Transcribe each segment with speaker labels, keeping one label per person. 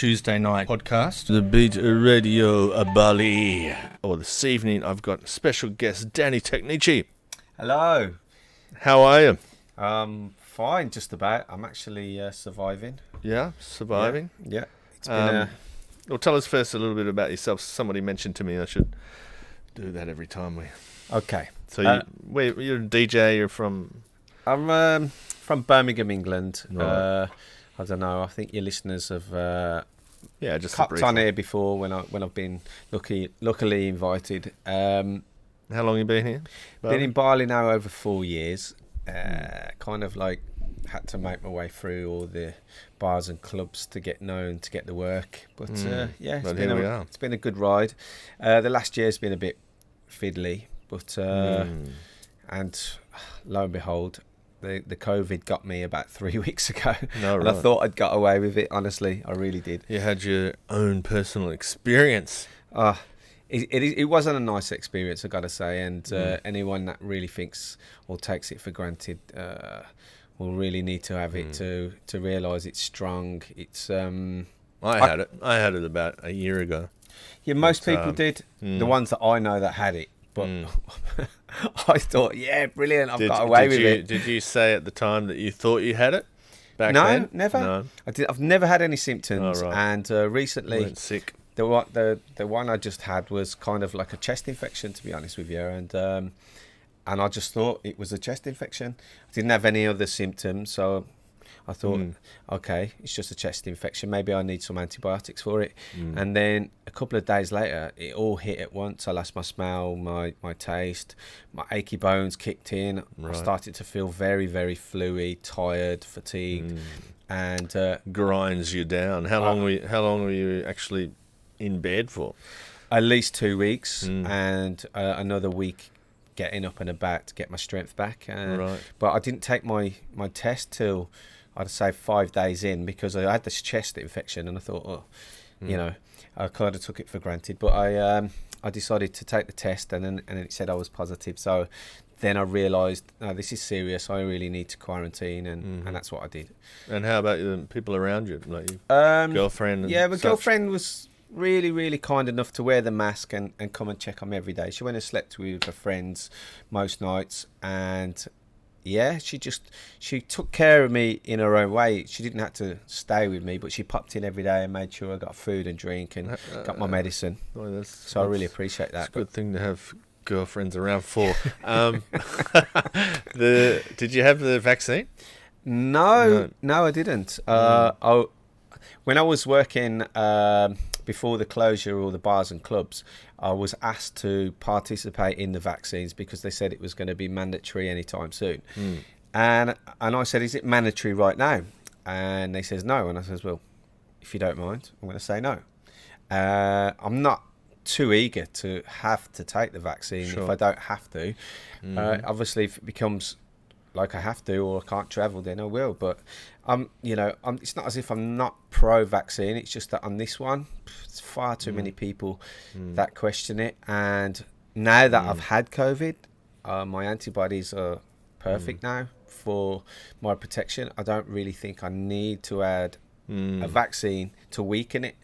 Speaker 1: Tuesday night podcast, the Beat Radio Bali. This evening I've got special guest Danny Technici.
Speaker 2: Hello.
Speaker 1: How are you?
Speaker 2: Fine, just about. I'm actually surviving.
Speaker 1: Yeah, surviving?
Speaker 2: Yeah. It's been
Speaker 1: Well, tell us first a little bit about yourself. Somebody mentioned to me I should do that every time we...
Speaker 2: Okay.
Speaker 1: So you're a DJ, you're from...
Speaker 2: I'm from Birmingham, England.
Speaker 1: Right.
Speaker 2: I don't know. I think your listeners have
Speaker 1: just
Speaker 2: copped on here before when I've been luckily invited.
Speaker 1: How long you been here?
Speaker 2: Been in Bali now over 4 years. Kind of like had to make my way through all the bars and clubs to get known, to get the work. But it's been a good ride. The last year's been a bit fiddly, but and lo and behold, the COVID got me about 3 weeks ago.
Speaker 1: No,
Speaker 2: and
Speaker 1: right.
Speaker 2: I thought I'd got away with it, honestly. I really did.
Speaker 1: You had your own personal experience.
Speaker 2: It wasn't a nice experience, I got to say. And anyone that really thinks or takes it for granted will really need to have it to realise it's strong. It's I
Speaker 1: had it about a year ago.
Speaker 2: Yeah, most people did. The ones that I know that had it. But I thought, yeah, brilliant, I've got away with it.
Speaker 1: Did you say at the time that you thought you had it back
Speaker 2: then?
Speaker 1: No,
Speaker 2: never.
Speaker 1: No.
Speaker 2: I've never had any symptoms.
Speaker 1: Oh, right.
Speaker 2: And recently...
Speaker 1: You weren't sick?
Speaker 2: The one I just had was kind of like a chest infection, to be honest with you. And I just thought it was a chest infection. I didn't have any other symptoms, so... I thought, okay, it's just a chest infection. Maybe I need some antibiotics for it. And then a couple of days later, it all hit at once. I lost my smell, my taste, my achy bones kicked in. Right. I started to feel very, very fluey, tired, fatigued, and
Speaker 1: grinds you down. How long were you actually in bed for?
Speaker 2: At least 2 weeks, and another week getting up and about to get my strength back.
Speaker 1: Right.
Speaker 2: But I didn't take my test till, I'd say, 5 days in, because I had this chest infection, and I thought, I kind of took it for granted. But I decided to take the test, and then it said I was positive. So then I realised, no, this is serious. I really need to quarantine, and that's what I did.
Speaker 1: And how about the people around you, like your girlfriend?
Speaker 2: Yeah, my girlfriend was really, really kind enough to wear the mask and come and check on me every day. She went and slept with her friends most nights, and yeah, she took care of me in her own way. She didn't have to stay with me, but she popped in every day and made sure I got food and drink and got my medicine. So I really appreciate that.
Speaker 1: It's a good thing to have girlfriends around for. Did you have the vaccine?
Speaker 2: No, I didn't. When I was working before the closure of all the bars and clubs, I was asked to participate in the vaccines because they said it was going to be mandatory anytime soon. And I said, is it mandatory right now? And they says no. And I says, well, if you don't mind, I'm going to say no. I'm not too eager to have to take the vaccine if I don't have to. Obviously, if it becomes like I have to, or I can't travel, then I will. But it's not as if I'm not pro-vaccine. It's just that on this one, it's far too many people that question it. And now that I've had COVID, my antibodies are perfect now for my protection. I don't really think I need to add a vaccine to weaken it.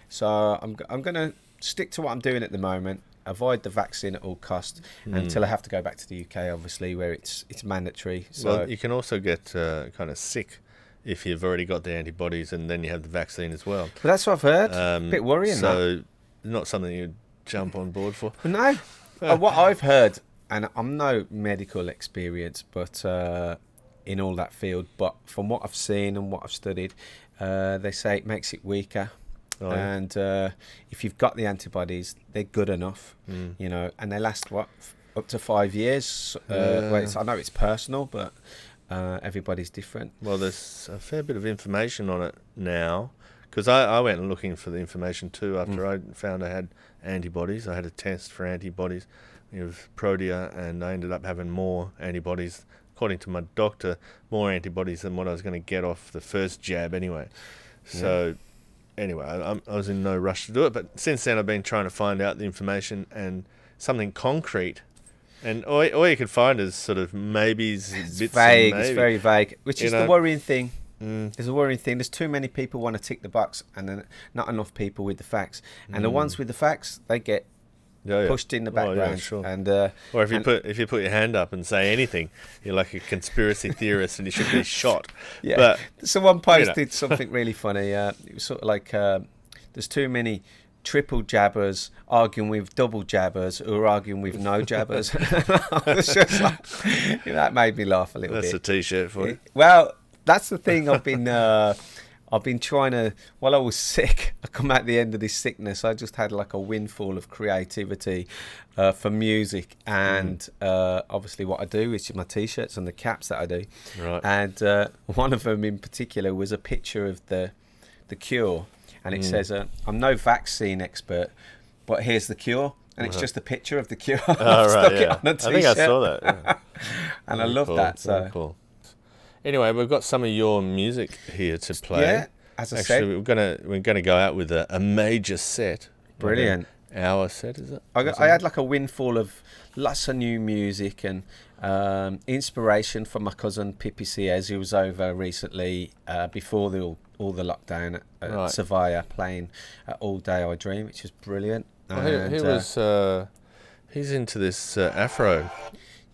Speaker 2: So I'm going to stick to what I'm doing at the moment. Avoid the vaccine at all costs until I have to go back to the UK, obviously, where it's mandatory. So
Speaker 1: well, you can also get kind of sick if you've already got the antibodies and then you have the vaccine as well.
Speaker 2: But that's what I've heard. A bit worrying.
Speaker 1: So not something you'd jump on board for.
Speaker 2: No. What I've heard, and I'm no medical experience, but in all that field, but from what I've seen and what I've studied, they say it makes it weaker. And if you've got the antibodies, they're good enough, and they last up to 5 years. I know it's personal, but everybody's different.
Speaker 1: Well, there's a fair bit of information on it now, because I went looking for the information too after I found I had antibodies. I had a test for antibodies with Protea, and I ended up having more antibodies, according to my doctor, more antibodies than what I was going to get off the first jab anyway. So anyway, I was in no rush to do it, but since then I've been trying to find out the information and something concrete, and all you can find is sort of maybes, bits
Speaker 2: vague.
Speaker 1: and maybe.
Speaker 2: It's very vague, which is the worrying thing. There's a worrying thing. There's too many people want to tick the box, and then not enough people with the facts. And the ones with the facts, they get pushed in the background.
Speaker 1: Sure.
Speaker 2: And
Speaker 1: or if you put your hand up and say anything, you're like a conspiracy theorist, and you should be shot.
Speaker 2: Yeah.
Speaker 1: But
Speaker 2: someone posted something really funny. It was sort of like there's too many triple jabbers arguing with double jabbers who are arguing with no jabbers. It's just like, that made me laugh a little bit.
Speaker 1: That's a T-shirt for you.
Speaker 2: Well, that's the thing. I've been trying to. While I was sick, I come at the end of this sickness. I just had like a windfall of creativity for music, and obviously what I do is my T-shirts and the caps that I do.
Speaker 1: Right.
Speaker 2: And one of them in particular was a picture of the Cure. And it says, I'm no vaccine expert, but here's the cure. And it's just a picture of the Cure.
Speaker 1: Oh, right,
Speaker 2: it on a T-shirt.
Speaker 1: I think I saw that. Yeah.
Speaker 2: And I love that. So
Speaker 1: very cool. Anyway, we've got some of your music here to play.
Speaker 2: Yeah, as I said.
Speaker 1: We're gonna go out with a major set.
Speaker 2: Brilliant.
Speaker 1: Like an hour set, is it?
Speaker 2: I had like a windfall of lots of new music and inspiration from my cousin Pippi Ciez, who was over recently before all the lockdown at
Speaker 1: Right.
Speaker 2: Sevilla, playing All Day I Dream, which was brilliant.
Speaker 1: He's into this Afro.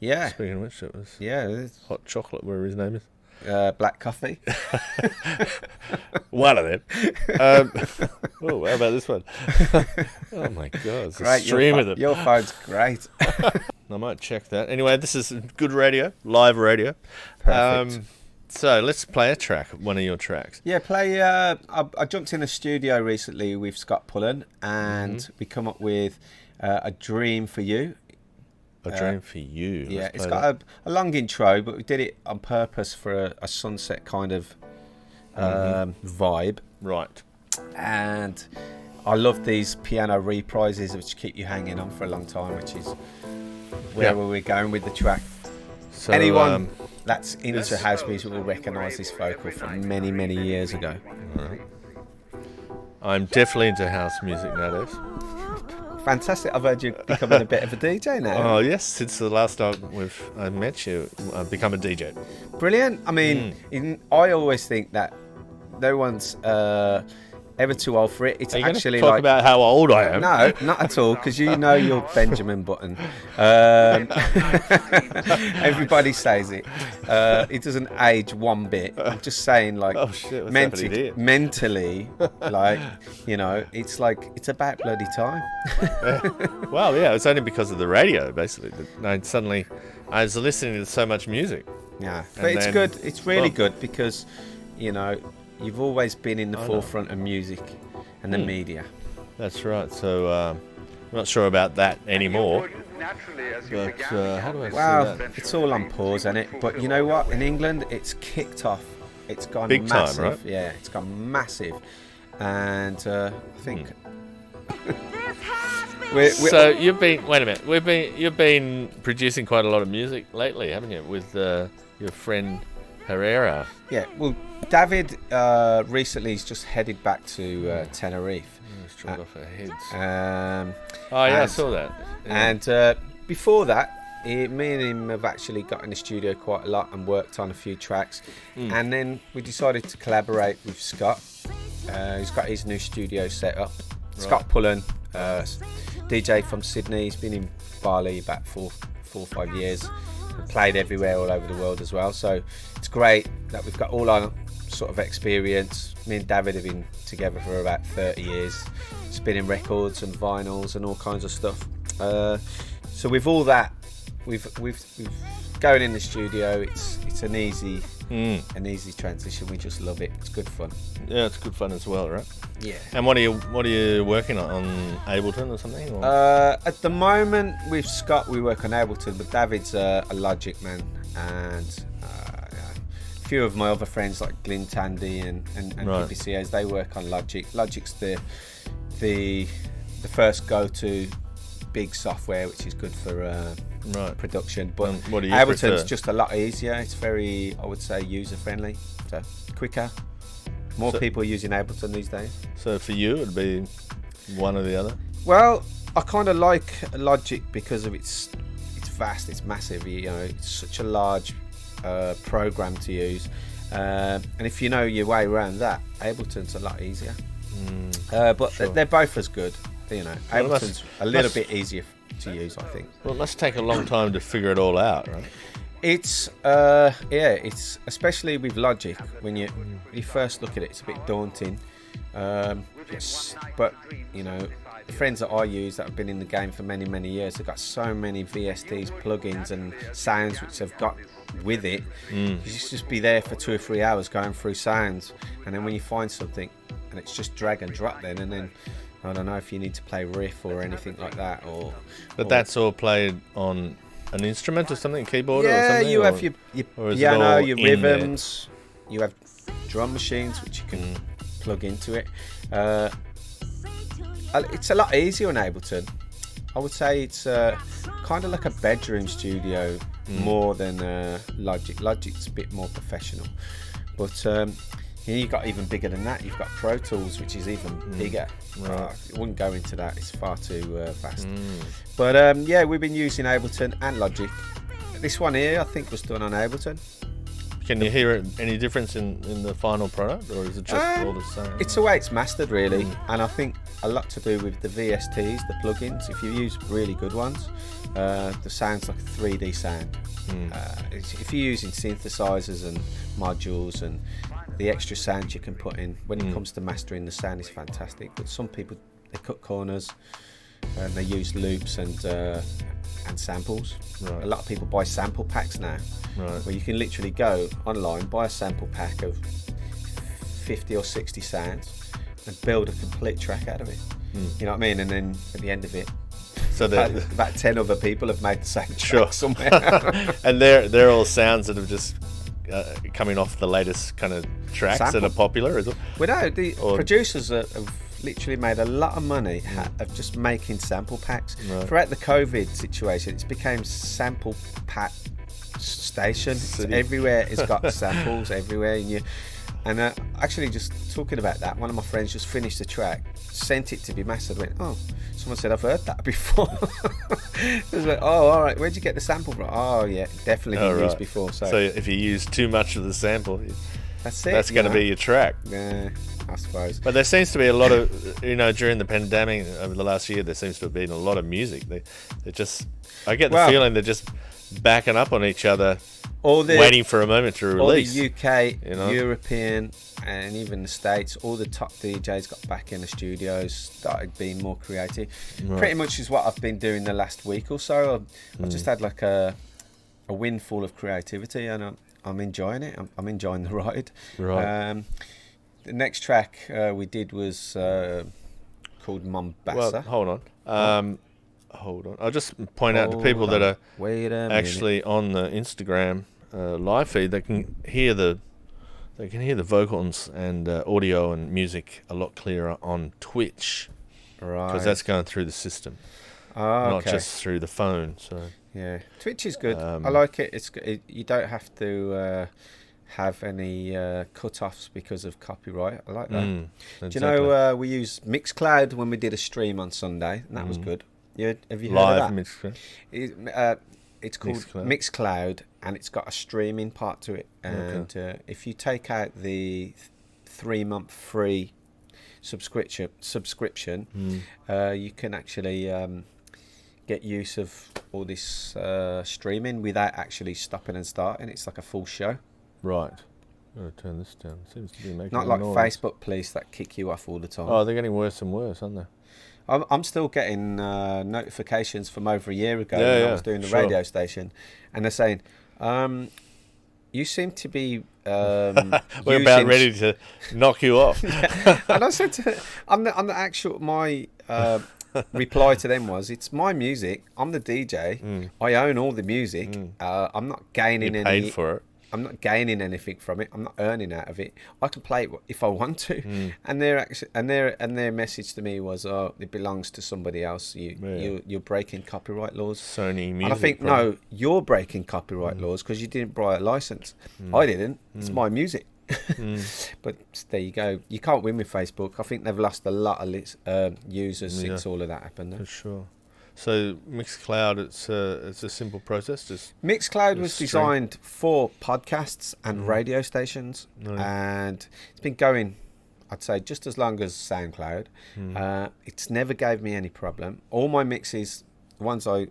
Speaker 2: Yeah.
Speaker 1: Speaking of which, it was Hot Chocolate, whatever his name is.
Speaker 2: Black Coffee.
Speaker 1: One of them. Oh, how about this one? Oh my God, it's a stream of them.
Speaker 2: Your phone's great.
Speaker 1: I might check that. Anyway, this is good radio, live radio.
Speaker 2: Perfect.
Speaker 1: So let's play a track, one of your tracks.
Speaker 2: Yeah, play. I jumped in the studio recently with Scott Pullen, and we come up with A Dream for You.
Speaker 1: A Dream for You.
Speaker 2: Yeah, it's got a long intro, but we did it on purpose for a sunset kind of vibe.
Speaker 1: Right.
Speaker 2: And I love these piano reprises which keep you hanging on for a long time, which is where we're going with the track.
Speaker 1: So,
Speaker 2: anyone that's into house music will recognise this vocal from many, many years ago.
Speaker 1: Right. I'm definitely into house music nowadays.
Speaker 2: Fantastic. I've heard you becoming a bit of a DJ now.
Speaker 1: Oh, yes. Since the last time I met you, I've become a DJ.
Speaker 2: Brilliant. I mean, I always think that no one's ever too old for it. It's actually
Speaker 1: talk about how old I am.
Speaker 2: No, not at all, because you know you're Benjamin Button. Everybody says it. It doesn't age one bit. I'm just saying, like, mentally, like, it's like, it's about bloody time.
Speaker 1: Well, yeah, it's only because of the radio, basically. Suddenly, I was listening to so much music.
Speaker 2: Yeah, but it's good. It's really good because, you've always been in the forefront of music and the media.
Speaker 1: That's right. So I'm not sure about that anymore. But how do I say that?
Speaker 2: It's all on pause, isn't it? But you know what? In England, it's kicked off. It's gone
Speaker 1: big
Speaker 2: massive.
Speaker 1: Time, right?
Speaker 2: Yeah, it's gone massive. And I think...
Speaker 1: So you've been... Wait a minute. You've been producing quite a lot of music lately, haven't you? With your friend Herrera.
Speaker 2: Yeah, well, David recently has just headed back to Tenerife.
Speaker 1: Struck off our heads.
Speaker 2: I
Speaker 1: saw that. Yeah.
Speaker 2: And before that, me and him have actually got in the studio quite a lot and worked on a few tracks. And then we decided to collaborate with Scott. He's got his new studio set up. Right. Scott Pullen, DJ from Sydney. He's been in Bali about four or 5 years. Played everywhere all over the world as well, so it's great that we've got all our sort of experience. Me and David have been together for about 30 years, spinning records and vinyls and all kinds of stuff. So with all that, we've going in the studio. It's an easy transition. We just love it. It's good fun.
Speaker 1: Yeah, it's good fun as well, right?
Speaker 2: Yeah.
Speaker 1: And what are you working on Ableton or something? Or?
Speaker 2: At the moment with Scott we work on Ableton, but David's a Logic man, and a few of my other friends like Glyn Tandy and
Speaker 1: right.
Speaker 2: PBCAs, they work on Logic. Logic's the first go-to big software, which is good for production. But
Speaker 1: what do you
Speaker 2: Ableton's
Speaker 1: prefer?
Speaker 2: just a lot easier. It's very, I would say, user-friendly, so quicker. More people using Ableton these days.
Speaker 1: So for you, it'd be one or the other?
Speaker 2: Well, I kind of like Logic because of its vast, it's massive. It's such a large program to use, And if you know your way around that, Ableton's a lot easier. But
Speaker 1: Sure.
Speaker 2: they're both as good. You know,
Speaker 1: Well, it
Speaker 2: Ableton's a little bit easier to use, I think.
Speaker 1: Well, it must take a long time to figure it all out, right?
Speaker 2: It's it's especially with Logic when you first look at it, it's a bit daunting. But you know, the friends that I use that have been in the game for many years, they've got so many VSTs, plugins, and sounds which they've got with it. You just be there for 2 or 3 hours going through sounds, and then when you find something, and it's just drag and drop then, and then I don't know if you need to play riff or anything like that,
Speaker 1: But that's all played on an instrument or something, keyboard or
Speaker 2: yeah,
Speaker 1: something?
Speaker 2: you have your
Speaker 1: or is it
Speaker 2: piano,
Speaker 1: all
Speaker 2: your
Speaker 1: in there?
Speaker 2: rhythms, you have drum machines which you can plug into it. It's a lot easier on Ableton. I would say it's kind of like a bedroom studio more than Logic. Logic's a bit more professional, but you've got even bigger than that. You've got Pro Tools, which is even bigger.
Speaker 1: Right.
Speaker 2: I wouldn't go into that. It's far too vast. But yeah, we've been using Ableton and Logic. This one here, I think, was done on Ableton.
Speaker 1: Can you hear any difference in the final product, or is it just all the same?
Speaker 2: It's the way it's mastered, really, and I think a lot to do with the VSTs, the plugins. If you use really good ones, the sound's like a 3D sound. If you're using synthesizers and modules and the extra sounds you can put in, when it comes to mastering, the sound is fantastic. But some people, they cut corners and they use loops and samples.
Speaker 1: Right.
Speaker 2: A lot of people buy sample packs now,
Speaker 1: Right.
Speaker 2: where you can literally go online, buy a sample pack of 50 or 60 sounds and build a complete track out of it. You know what I mean? And then at the end of it,
Speaker 1: So
Speaker 2: about 10 other people have made the same track
Speaker 1: Sure.
Speaker 2: somewhere.
Speaker 1: and they're all sounds that have just coming off the latest kind of tracks
Speaker 2: Sample.
Speaker 1: that are popular, is it?
Speaker 2: Well, no, the
Speaker 1: Or-
Speaker 2: producers have literally made a lot of money of just making sample packs.
Speaker 1: Right.
Speaker 2: Throughout the COVID situation, it's became sample pack station. It's
Speaker 1: City.
Speaker 2: everywhere. It's got samples everywhere. And actually, just talking about that, one of my friends just finished the track, sent it to be mastered. Went, oh, someone said I've heard that before. I was like, oh, all right. Where'd you get the sample from? Oh, yeah, definitely been used before.
Speaker 1: So if you use too much of the sample,
Speaker 2: that's it.
Speaker 1: that's going to be your track.
Speaker 2: Yeah, I suppose.
Speaker 1: But there seems to be a lot of, during the pandemic over the last year, there seems to have been a lot of music. They just, I get the feeling they're just backing up on each other, waiting for a moment to release.
Speaker 2: All the UK,
Speaker 1: know?
Speaker 2: European, and even the States, all the top DJs got back in the studios, started being more creative.
Speaker 1: Right.
Speaker 2: Pretty much is what I've been doing the last week or so. I've just had like a windfall of creativity, and I'm enjoying it. I'm enjoying the ride.
Speaker 1: Right.
Speaker 2: The next track we did was called Mombasa.
Speaker 1: Well, hold on. Hold on. I'll just point out to people that are actually on the Instagram live feed, they can hear the vocals and audio and music a lot clearer on Twitch,
Speaker 2: Right.
Speaker 1: because that's going through the system,
Speaker 2: not
Speaker 1: not just through the phone. So
Speaker 2: yeah, Twitch is good. I like it. You don't have to have any cut-offs because of copyright. I like that.
Speaker 1: exactly.
Speaker 2: Do you know we used Mixcloud when we did a stream on Sunday, and that was good. Have you heard
Speaker 1: live
Speaker 2: of that?
Speaker 1: mix?
Speaker 2: It's called
Speaker 1: Mixcloud.
Speaker 2: Mixcloud, and it's got a streaming part to it. And if you take out the 3-month free subscription, you can actually get use of all this streaming without actually stopping and starting. It's like a full show.
Speaker 1: Right. Gotta turn this down. Seems to be making
Speaker 2: Not
Speaker 1: a
Speaker 2: like
Speaker 1: noise.
Speaker 2: Facebook police that kick you off all the time.
Speaker 1: Oh, they're getting worse and worse, aren't they?
Speaker 2: I'm still getting notifications from over a year ago when I was doing the
Speaker 1: sure.
Speaker 2: radio station, and they're saying, you seem to be
Speaker 1: We're about ready to knock you off.
Speaker 2: And I said to my reply to them was, it's my music, I'm the DJ, I own all the music, I'm not gaining
Speaker 1: You
Speaker 2: any
Speaker 1: paid for it.
Speaker 2: I'm not gaining anything from it. I'm not earning out of it. I can play it if I want to. And their message to me was, "Oh, it belongs to somebody else. You're breaking copyright laws."
Speaker 1: Sony Music.
Speaker 2: And I think no, you're breaking copyright laws because you didn't buy a license. I didn't. It's my music. But there you go. You can't win with Facebook. I think they've lost a lot of users since all of that happened.
Speaker 1: For sure. So Mixcloud, it's a simple process.
Speaker 2: Mixcloud was
Speaker 1: stream.
Speaker 2: designed for podcasts and radio stations, and it's been going, I'd say, just as long as SoundCloud. It's never gave me any problem. All my mixes, the ones I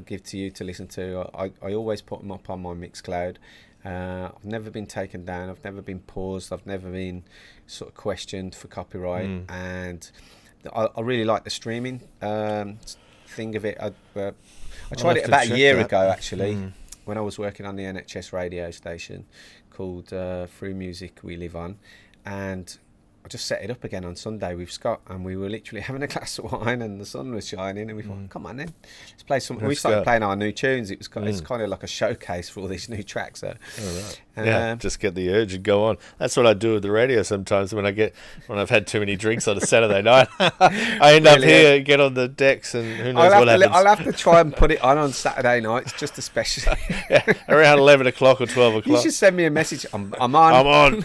Speaker 2: give to you to listen to, I always put them up on my Mixcloud. I've never been taken down. I've never been paused. I've never been sort of questioned for copyright. And I really like the streaming thing of it. I tried it about a year ago, actually, when I was working on the NHS radio station called Through Music We Live On, and I just set it up again on Sunday with Scott, and we were literally having a glass of wine, and the sun was shining, and we thought, come on then, let's play something. We started playing our new tunes. It's kind of like a showcase for all these new tracks. So.
Speaker 1: Just get the urge and go on. That's what I do with the radio sometimes when I've had too many drinks on a Saturday night. I end up here, get on the decks, and who knows what happens.
Speaker 2: I'll have to try and put it on Saturday nights, just especially.
Speaker 1: Around 11 o'clock or 12 o'clock.
Speaker 2: You should send me a message. I'm on.
Speaker 1: I'm on.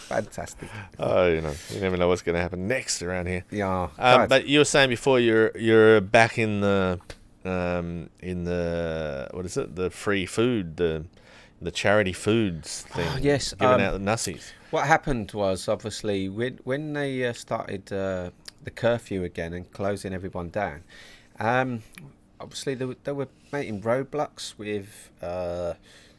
Speaker 2: Fantastic.
Speaker 1: Oh, you never know what's going to happen next around here.
Speaker 2: Yeah.
Speaker 1: But you were saying before you're back in the what is it? The free food, the charity foods thing.
Speaker 2: Oh, yes.
Speaker 1: Giving out the nussies.
Speaker 2: What happened was, obviously, when they started the curfew again and closing everyone down, obviously they were making roadblocks with a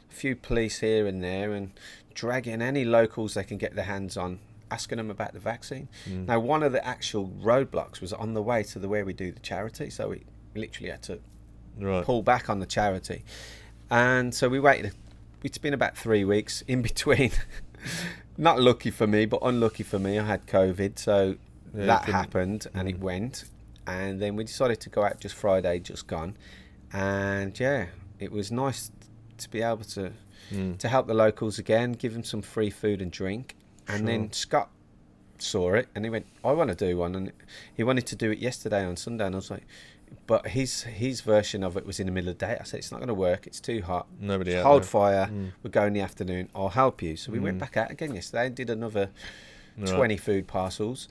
Speaker 2: few police here and there and dragging any locals they can get their hands on, asking them about the vaccine. Now, one of the actual roadblocks was on the way to where we do the charity, so we literally had to pull back on the charity. And so we waited. It's been about 3 weeks in between. Not lucky for me, but unlucky for me, I had COVID, so that happened, and it went. And then we decided to go out just Friday, just gone. And it was nice to be able to help the locals again, give them some free food and drink. And then Scott saw it, and he went, I want to do one. And he wanted to do it yesterday on Sunday, and I was like, but his version of it was in the middle of the day. I said, it's not going to work. It's too hot.
Speaker 1: Nobody out
Speaker 2: Hold
Speaker 1: there.
Speaker 2: fire. We'll go in the afternoon. I'll help you. So we went back out again yesterday and did another 20 food parcels.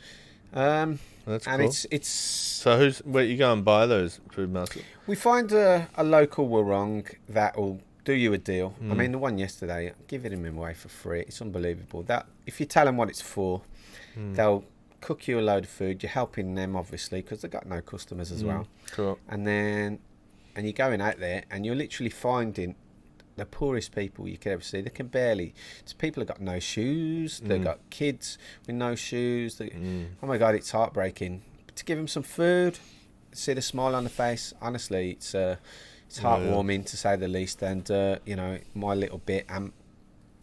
Speaker 1: That's
Speaker 2: and
Speaker 1: cool.
Speaker 2: it's
Speaker 1: So where you go and buy those food parcels?
Speaker 2: we find a local Warong that will do you a deal. I mean, the one yesterday, I'm giving him away for free. It's unbelievable. That if you tell them what it's for, they'll cook you a load of food. You're helping them, obviously, because they've got no customers as well.
Speaker 1: Cool.
Speaker 2: And you're going out there, and you're literally finding the poorest people you could ever see. They can barely. It's people have got no shoes. They've got kids with no shoes. Oh my God, it's heartbreaking. But to give them some food, see the smile on the face. Honestly, it's heartwarming to say the least. And my little bit.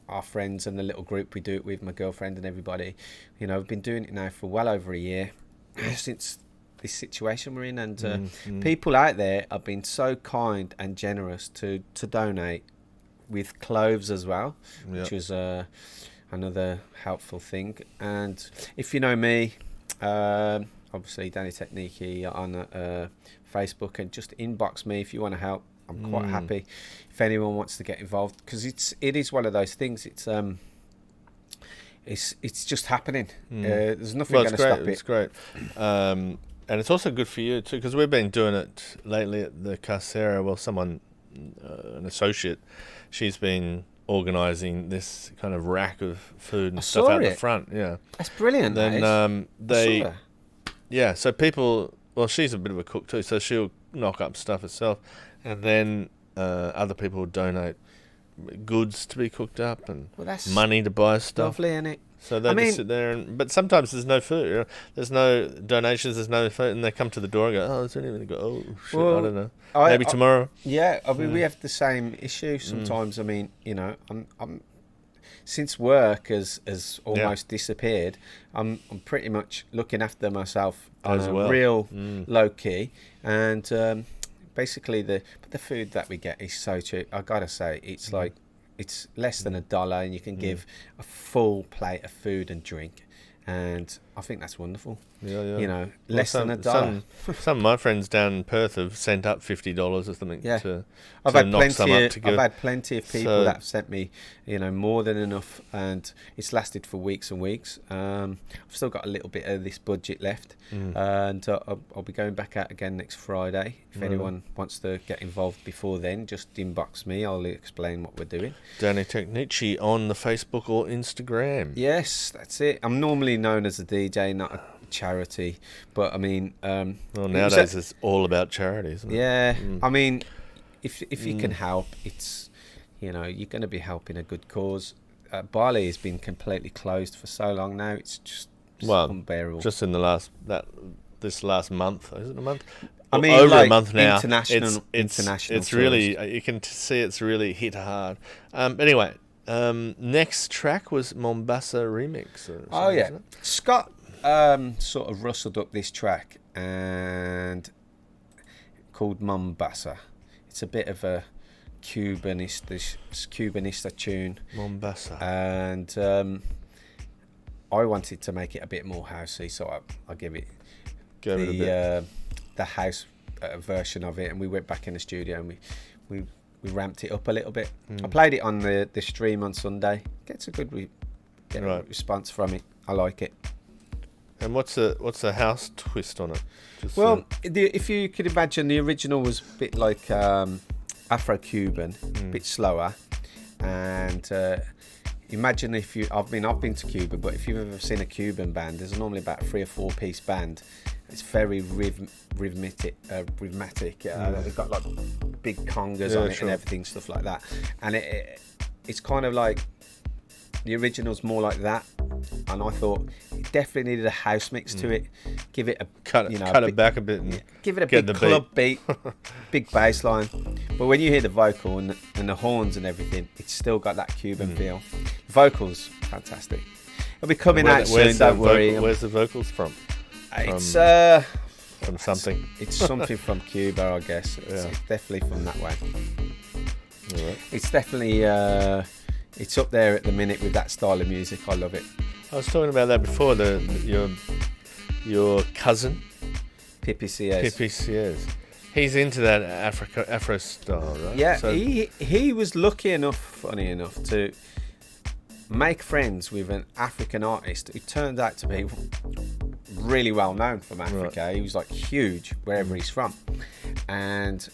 Speaker 2: Our friends and the little group we do it with, my girlfriend and everybody, we've been doing it now for well over a year since this situation we're in, and people out there have been so kind and generous to donate with clothes as well, which was another helpful thing. And if you know me, obviously Danny Technici on Facebook, and just inbox me if you want to help. I'm quite happy if anyone wants to get involved, because it is one of those things. It's just happening. There's nothing going to stop it.
Speaker 1: It's great, and it's also good for you too, because we've been doing it lately at the Carcera. Well, someone, an associate, she's been organising this kind of rack of food and stuff out the front. Yeah,
Speaker 2: that's brilliant.
Speaker 1: Then so people. Well, she's a bit of a cook too, so she'll knock up stuff herself. And then other people donate goods to be cooked up and money to buy stuff.
Speaker 2: Lovely, isn't it?
Speaker 1: So they just sit there, but sometimes there's no food. There's no donations. There's no food, and they come to the door and go, "Oh, is there anything?" They go, "Oh, shit, I don't know. Maybe tomorrow."
Speaker 2: Yeah, I mean, we have the same issue sometimes. I mean, I'm since work has almost disappeared. I'm pretty much looking after myself on a real low key, and basically the food that we get is so cheap. I gotta say, it's like it's less than $1, and you can give a full plate of food and drink. And I think that's wonderful.
Speaker 1: Yeah, yeah.
Speaker 2: You know, less than $1.
Speaker 1: Some of my friends down in Perth have sent up $50 or something to
Speaker 2: I've had
Speaker 1: knock some up to go.
Speaker 2: I've had plenty of people that have sent me, you know, more than enough, and it's lasted for weeks and weeks. I've still got a little bit of this budget left, and I'll be going back out again next Friday. If anyone wants to get involved before then, just inbox me. I'll explain what we're doing.
Speaker 1: Danny Technici on the Facebook or Instagram.
Speaker 2: Yes, that's it. I'm normally known as a DJ, not a charity, but I mean,
Speaker 1: well, nowadays it's all about charity, isn't it?
Speaker 2: Yeah, I mean, if you can help, it's, you know, you're going to be helping a good cause. Bali has been completely closed for so long now; it's just unbearable.
Speaker 1: Just in this last month, is it a month?
Speaker 2: I mean,
Speaker 1: over
Speaker 2: like
Speaker 1: a month now.
Speaker 2: International.
Speaker 1: It's really, you can see it's really hit hard. Anyway, next track was Mombasa remix.
Speaker 2: Oh yeah, Scott sort of rustled up this track and called Mombasa. It's a bit of a Cubanista tune.
Speaker 1: Mombasa.
Speaker 2: And I wanted to make it a bit more housey, so I give it the house version of it, and we went back in the studio and we ramped it up a little bit. I played it on the stream on Sunday. Gets a good response from it. I like it.
Speaker 1: And what's the house twist on it?
Speaker 2: If you could imagine, the original was a bit like Afro-Cuban, a bit slower, and imagine if I've been to Cuba, but if you've ever seen a Cuban band, there's normally about a 3 or 4 piece band. It's very rhythmic. They've got like big congas on it and everything, stuff like that. And it's kind of like the original's more like that. And I thought it definitely needed a house mix to it. Give it
Speaker 1: cut it back a bit and
Speaker 2: give it a big club beat, big bass line. But when you hear the vocal and the horns and everything, it's still got that Cuban feel. The vocals, fantastic. It'll be coming out soon. Don't worry.
Speaker 1: Where's the vocals from?
Speaker 2: It's
Speaker 1: from something.
Speaker 2: It's something from Cuba, I guess. It's definitely from that way.
Speaker 1: Right.
Speaker 2: It's definitely it's up there at the minute with that style of music. I love it.
Speaker 1: I was talking about that before. Your cousin,
Speaker 2: Pipi Sies.
Speaker 1: He's into that Afro style, right?
Speaker 2: Yeah, so he was lucky enough, funny enough, to make friends with an African artist who turned out to be really well known from Africa. Right. He was like huge wherever he's from, and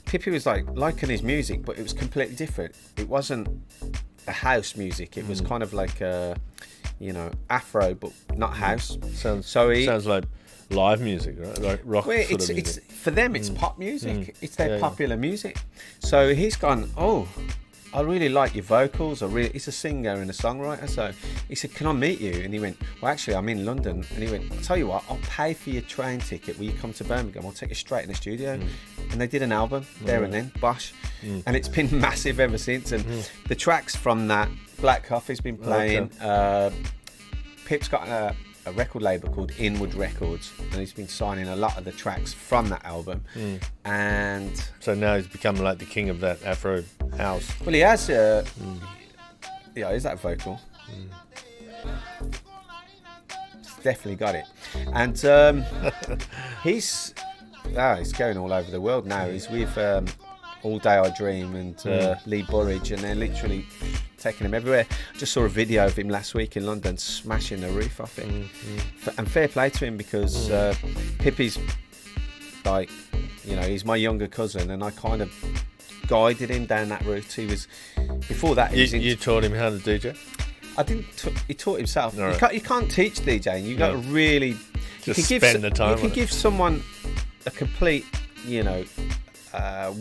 Speaker 2: Pippi was like liking his music, but it was completely different. It wasn't a house music. It was kind of like Afro, but not house.
Speaker 1: Sounds like live music, right? Like rock sort of music.
Speaker 2: It's for them. It's pop music. It's their popular music. So he's gone, oh, I really like your vocals. He's a singer and a songwriter. So he said, can I meet you? And he went, well, actually, I'm in London. And he went, I'll tell you what, I'll pay for your train ticket when you come to Birmingham. I'll take you straight in the studio. And they did an album there and then, bosh. And it's been massive ever since. And the tracks from that, Black Coffee's been playing. Pip's got a record label called Inward Records, and he's been signing a lot of the tracks from that album. And
Speaker 1: so now he's become like the king of that Afro house.
Speaker 2: Well, he has is that vocal? He's definitely got it. And he's going all over the world now. He's with All Day I Dream and Lee Burridge, and they're literally taking him everywhere. I just saw a video of him last week in London smashing the roof off it. And fair play to him, because Pippi's like, he's my younger cousin, and I kind of guided him down that route. He was, before that,
Speaker 1: you taught him how to DJ?
Speaker 2: I didn't. He taught himself.
Speaker 1: Right.
Speaker 2: You can't teach DJing. You've got to really
Speaker 1: just spend the time.
Speaker 2: You can give someone a complete,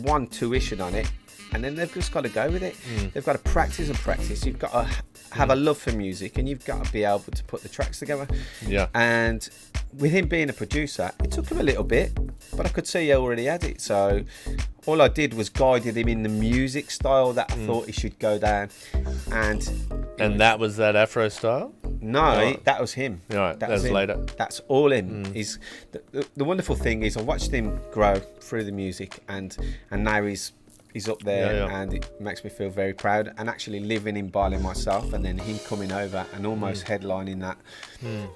Speaker 2: one tuition on it, and then they've just got to go with it. They've got to practice and practice. You've got to have a love for music, and you've got to be able to put the tracks together.
Speaker 1: Yeah.
Speaker 2: And with him being a producer, it took him a little bit, but I could see he already had it. So all I did was guided him in the music style that I thought he should go down. And
Speaker 1: that was that Afro style?
Speaker 2: No, that was him.
Speaker 1: Right, that was later.
Speaker 2: That's all him. He's the wonderful thing is I watched him grow through the music, and now he's is up there, and it makes me feel very proud. And actually living in Bali myself, and then him coming over and almost headlining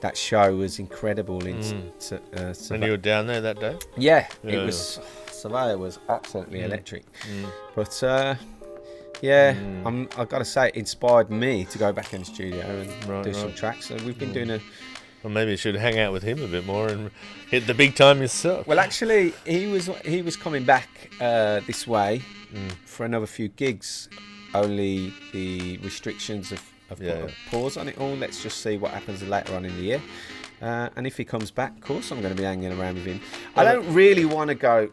Speaker 2: that show was incredible.
Speaker 1: And you were down there that day?
Speaker 2: Yeah, it was. Surveyor was absolutely electric. But I've got to say, it inspired me to go back in the studio and do some tracks. So we've been doing
Speaker 1: Well, maybe you should hang out with him a bit more and hit the big time yourself.
Speaker 2: Well, actually, he was coming back this way for another few gigs. Only the restrictions have put a pause on it all. Let's just see what happens later on in the year. And if he comes back, of course, I'm going to be hanging around with him. I don't really want to go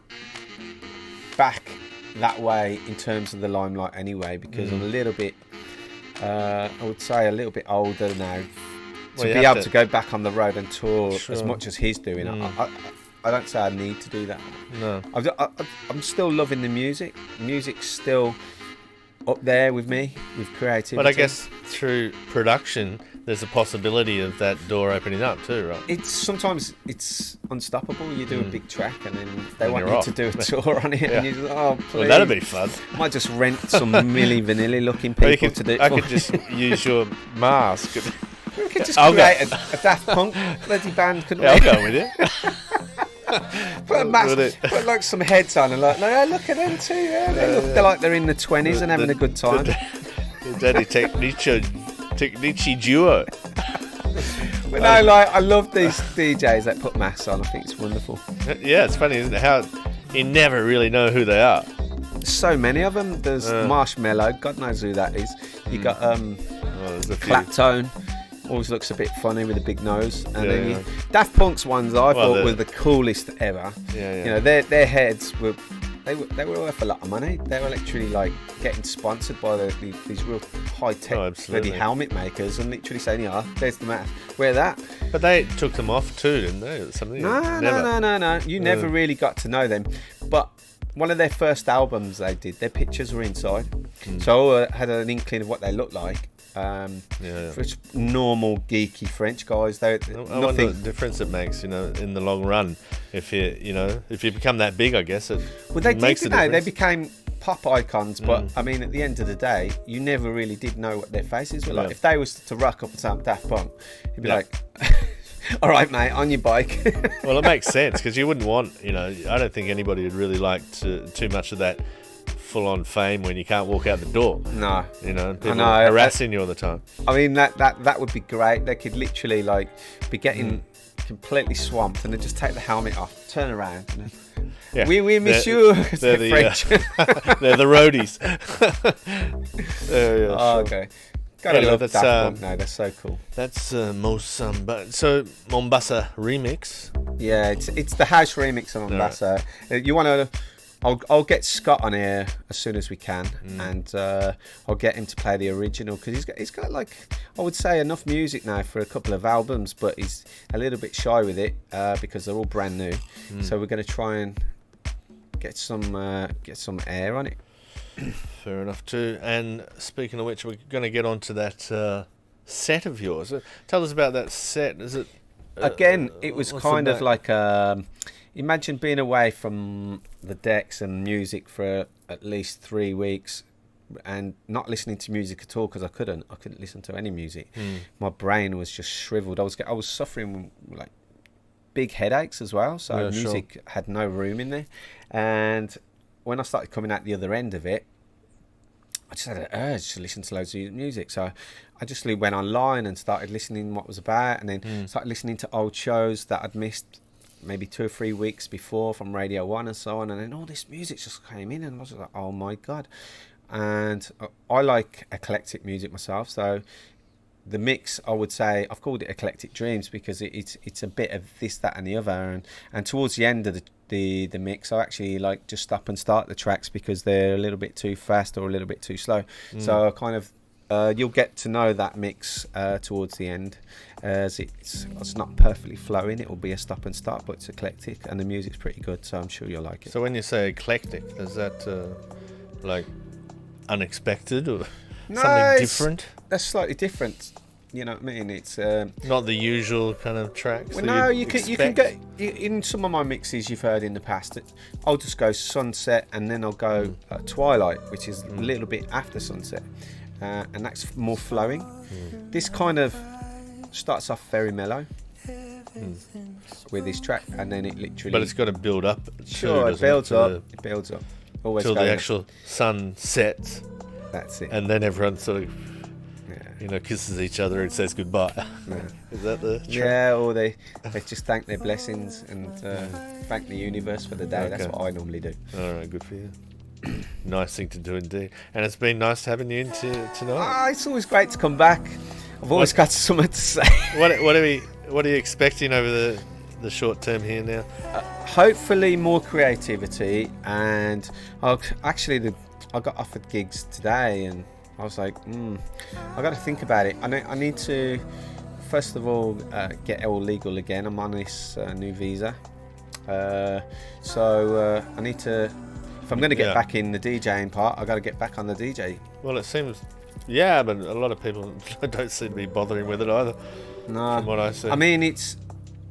Speaker 2: back that way in terms of the limelight anyway, because I'm a little bit, I would say, a little bit older now. To be able to go back on the road and tour as much as he's doing, I don't say I need to do that.
Speaker 1: No.
Speaker 2: I'm still loving the music. Music's still up there with me, with creativity.
Speaker 1: But I guess through production, there's a possibility of that door opening up too, right?
Speaker 2: Sometimes it's unstoppable. You do a big track and then they want you to do a tour on it, and you just, oh, please.
Speaker 1: Well, that'd be fun.
Speaker 2: Might just rent some Milli Vanilli looking people to do it.
Speaker 1: I could just use your mask.
Speaker 2: We could just create a Daft Punk bloody band, couldn't we?
Speaker 1: I'll go with you.
Speaker 2: Put a mask, put like some heads on and look at them too. Yeah, they're like they're in the 20s and having a good time.
Speaker 1: The Danny Technici duo.
Speaker 2: But no, like, I love these DJs that put masks on. I think it's wonderful.
Speaker 1: Yeah, it's funny, isn't it? How you never really know who they are.
Speaker 2: So many of them. There's Marshmallow. God knows who that is. You got Claptone. Always looks a bit funny with a big nose. And then Daft Punk's ones I thought were the coolest ever.
Speaker 1: Yeah.
Speaker 2: You know, their heads were they were worth a lot of money. They were literally like getting sponsored by these real high tech bloody helmet makers, and literally saying, "Yeah, there's the mask. Wear that."
Speaker 1: But they took them off too, didn't they? Something.
Speaker 2: No. You never really got to know them. But one of their first albums they did, their pictures were inside, so I had an inkling of what they looked like. For normal geeky French guys, I
Speaker 1: wonder the difference it makes, in the long run. If you become that big, I guess it.
Speaker 2: Well, they did, they became pop icons, but I mean, at the end of the day, you never really did know what their faces were like. If they was to rock up and sound Daft Punk, you'd be like, "All right, mate, on your bike."
Speaker 1: Well, it makes sense because you wouldn't want, I don't think anybody would really like too much of that full-on fame when you can't walk out the door.
Speaker 2: No,
Speaker 1: people harassing you all the time. I
Speaker 2: mean, that would be great. They could literally be getting completely swamped, and then just take the helmet off, turn around. We miss you.
Speaker 1: They're the French. They're the roadies.
Speaker 2: Okay. Gotta love Daft Punk now. They're so cool.
Speaker 1: That's Mombasa remix.
Speaker 2: Yeah, it's the house remix of Mombasa. Right. You want to? I'll get Scott on here as soon as we can, and I'll get him to play the original, because he's got like, I would say, enough music now for a couple of albums, but he's a little bit shy with it because they're all brand new. So we're going to try and get some air on it.
Speaker 1: Fair enough too. And speaking of which, we're going to get onto that set of yours. Tell us about that set. Is it
Speaker 2: again? It was kind of like imagine being away from the decks and music for at least 3 weeks and not listening to music at all, because I couldn't listen to any music. My brain was just shriveled. I was suffering like big headaches as well, so music had no room in there. And when I started coming out the other end of it, I just had an urge to listen to loads of music. So I just went online and started listening what it was about, and then started listening to old shows that I'd missed maybe 2 or 3 weeks before from Radio 1 and so on, and then all this music just came in, and I was like, oh my god. And I like eclectic music myself, so the mix, I would say, I've called it Eclectic Dreams because it's a bit of this, that and the other, and towards the end of the mix, I actually just stop and start the tracks because they're a little bit too fast or a little bit too slow. So I kind of you'll get to know that mix towards the end, as it's not perfectly flowing. It will be a stop and start, but it's eclectic, and the music's pretty good, so I'm sure you'll like it.
Speaker 1: So when you say eclectic, is that like unexpected or something different?
Speaker 2: That's slightly different. You know what I mean? It's
Speaker 1: not the usual kind of tracks.
Speaker 2: well,
Speaker 1: that
Speaker 2: no,
Speaker 1: you'd
Speaker 2: you can
Speaker 1: expect.
Speaker 2: get in some of my mixes you've heard in the past. I'll just go sunset and then I'll go twilight, which is a little bit after sunset, and that's more flowing. This kind of starts off very mellow with this track, and then it literally.
Speaker 1: But it's got to build up.
Speaker 2: Sure, it builds up. It builds up. Always
Speaker 1: till the
Speaker 2: going up.
Speaker 1: actual sun sets,
Speaker 2: That's it.
Speaker 1: and then everyone sort of,
Speaker 2: Yeah.
Speaker 1: kisses each other and says goodbye. Is that the trick?
Speaker 2: Yeah, or they just thank their blessings and thank the universe for the day. That's
Speaker 1: Okay.
Speaker 2: what I normally do.
Speaker 1: All right, good for you. Nice thing to do indeed, and it's been nice having you in tonight.
Speaker 2: It's always great to come back. I've always got something to say.
Speaker 1: What are you expecting over the short term here now?
Speaker 2: Hopefully more creativity, and I got offered gigs today, and I was like, I got to think about it. I need to first of all get all legal again. I'm on this new visa, so I need to. If I'm going to get back in the DJing part, I got to get back on the DJ.
Speaker 1: Well, it seems, but a lot of people don't seem to be bothering with it either.
Speaker 2: No,
Speaker 1: from what I see.
Speaker 2: I mean, it's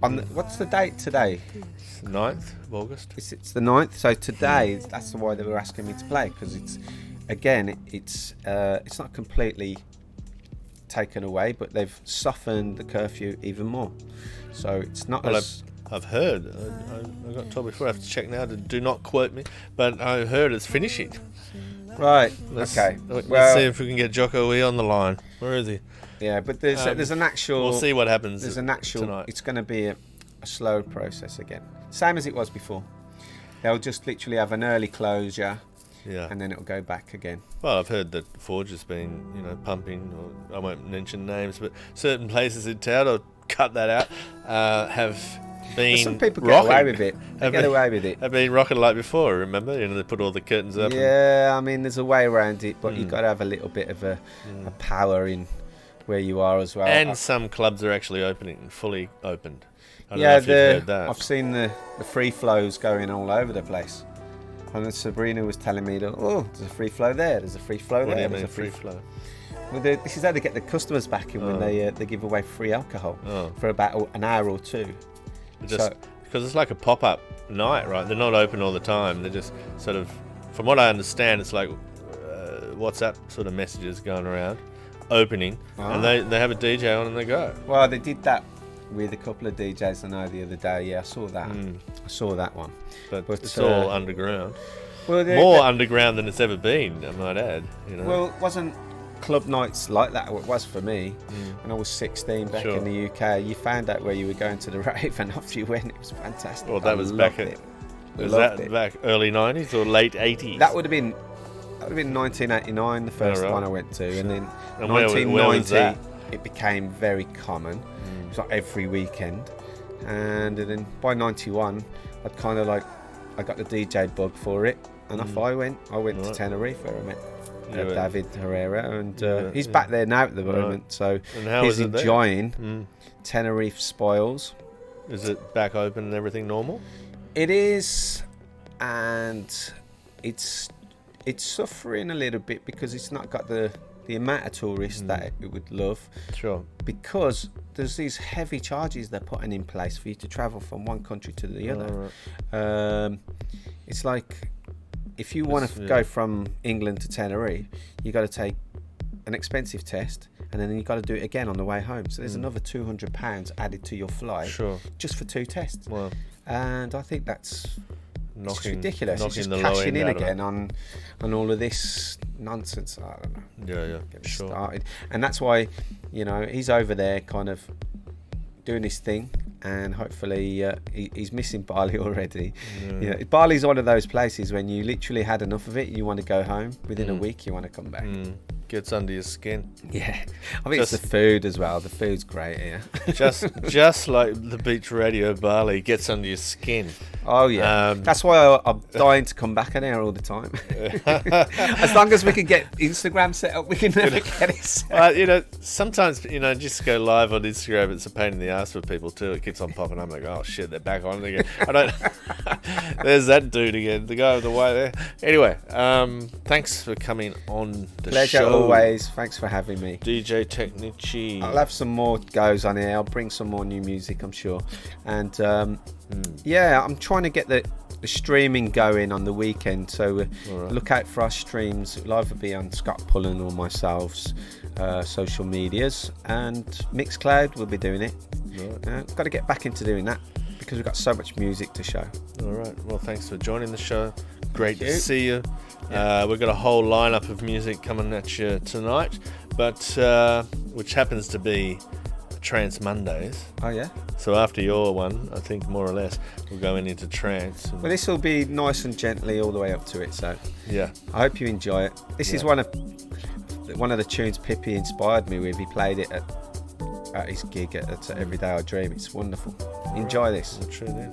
Speaker 2: on. What's the date today?
Speaker 1: It's the 9th of August.
Speaker 2: It's the 9th. So today, that's why they were asking me to play, because it's not completely taken away, but they've softened the curfew even more. So it's not as.
Speaker 1: I've heard. I got told before. I have to check now. Do not quote me, but I heard it's finishing.
Speaker 2: Right.
Speaker 1: Let's
Speaker 2: Okay.
Speaker 1: Let's see if we can get Jocko E on the line. Where is he?
Speaker 2: Yeah, but there's an actual.
Speaker 1: We'll see what happens.
Speaker 2: There's an actual.
Speaker 1: tonight.
Speaker 2: It's going to be a slow process again, same as it was before. They'll just literally have an early closure, and then it'll go back again.
Speaker 1: Well, I've heard that Forge has been, pumping. Or I won't mention names, but certain places in town, I'll cut that out. Have been.
Speaker 2: Some people get
Speaker 1: rocking.
Speaker 2: away with it. They get away with it.
Speaker 1: Have been rocking like before. Remember, they put all the curtains up.
Speaker 2: Yeah, I mean, there's a way around it, but you've got to have a little bit of a power in where you are as well.
Speaker 1: And some clubs are actually fully opened. I don't know if you've heard that.
Speaker 2: I've seen the free flows going all over the place. And Sabrina was telling me that, there's a free flow there, there's a free flow
Speaker 1: What
Speaker 2: there.
Speaker 1: do you mean
Speaker 2: there's a
Speaker 1: free flow?
Speaker 2: Well, this is how they get the customers back in when they give away free alcohol for about an hour or two.
Speaker 1: Because it's like a pop-up night, right? They're not open all the time. They're just sort of, from what I understand, it's like WhatsApp sort of messages going around, opening, and they have a DJ on and they go.
Speaker 2: Well, they did that with a couple of DJs I know the other day. Yeah, I saw that. I saw that one.
Speaker 1: But it's all underground.
Speaker 2: Well,
Speaker 1: more underground than it's ever been, I might add.
Speaker 2: Well, it wasn't club nights like that. It was for me when I was 16 back in the UK. You found out where you were going to the rave, and off you went. It was fantastic.
Speaker 1: Well, that was back at. Was that back early 90s or late 80s?
Speaker 2: That would have been 1989, the first one I went to, and then 1990
Speaker 1: where was that?
Speaker 2: It became very common. It was like every weekend, and then by 91, I'd kind of I got the DJ bug for it, and off I went. I went to Tenerife where I met David Herrera, and he's back there now at the moment, so he's enjoying Tenerife spoils.
Speaker 1: Is it back open and everything normal?
Speaker 2: It is, and it's suffering a little bit because it's not got the amount of tourists that it would love.
Speaker 1: Sure.
Speaker 2: Because there's these heavy charges they're putting in place for you to travel from one country to the other. Right. It's like if you want to go from England to Tenerife, you got to take an expensive test, and then you got to do it again on the way home. So there's another £200 added to your flight just for 2 tests.
Speaker 1: Wow.
Speaker 2: And I think that's it's ridiculous. It's just
Speaker 1: the
Speaker 2: cashing in again on all of this nonsense. I don't know.
Speaker 1: Yeah,
Speaker 2: started, and that's why he's over there, kind of doing his thing, and hopefully he's missing Bali already. Bali's one of those places when you literally had enough of it, you want to go home. Within a week, you want to come back.
Speaker 1: Gets under your skin.
Speaker 2: Yeah, I mean it's the food as well. The food's great here.
Speaker 1: just like the beach radio Bali gets under your skin.
Speaker 2: Oh yeah, that's why I'm dying to come back in here all the time. As long as we can get Instagram set up, we can never get it set.
Speaker 1: Sometimes just go live on Instagram. It's a pain in the ass for people too. It keeps on popping up. I'm like, oh shit, they're back on again. I don't. There's that dude again, the guy with the white hair. Anyway, thanks for coming on the
Speaker 2: Pleasure
Speaker 1: show.
Speaker 2: always. Thanks for having me.
Speaker 1: DJ Technici.
Speaker 2: I'll have some more goes on here. I'll bring some more new music, I'm sure. And yeah, I'm trying to get the streaming going on the weekend. So look out for our streams. It'll either be on Scott Pullen or myself's social medias. And Mixcloud will be doing it. Got to get back into doing that because we've got so much music to show.
Speaker 1: All right. Well, thanks for joining the show. Great to see you. We've got a whole lineup of music coming at you tonight, but which happens to be Trance Mondays.
Speaker 2: Oh yeah.
Speaker 1: So after your one, I think more or less we'll go into trance.
Speaker 2: Well, this will be nice and gently all the way up to it. So
Speaker 1: yeah,
Speaker 2: I hope you enjoy it. This is one of the tunes Pippi inspired me with. He played it at his gig at Every Day I Dream. It's wonderful. Enjoy this.
Speaker 1: Well, true then.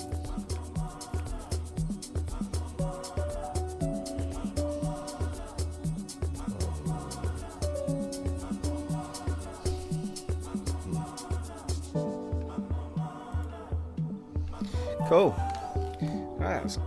Speaker 2: Cool. Right,